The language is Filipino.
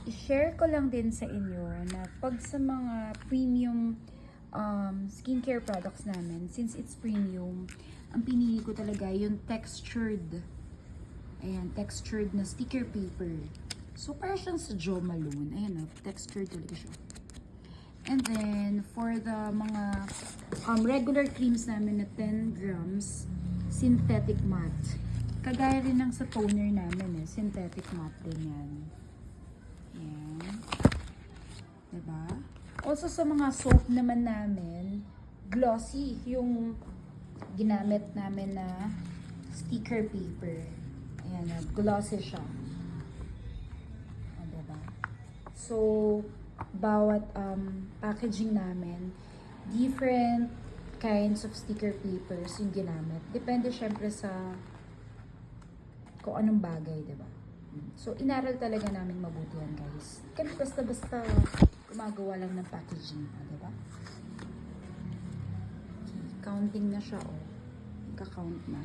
i-share ko lang din sa inyo na pag sa mga premium skincare products namin, since it's premium, ang pinili ko talaga yung textured. Ayan, textured na sticker paper. So, parang siyang sa Jo Malone. Ayan o, textured talaga siya. And then, for the mga regular creams namin na 10 grams, synthetic matte. Kagaya rin ng sa toner namin synthetic matte din yan. Ayan. Diba? Also sa mga soap naman namin, glossy yung ginamit namin na sticker paper. Ayan, glossy siya. Diba? So, bawat packaging namin, different kinds of sticker papers yung ginamit. Depende syempre sa kung anong bagay, diba? So, inaral talaga namin mabuti yan, guys. Kasi basta-basta gumagawa lang ng packaging, diba? Okay, counting na siya, oh. Ika-count na.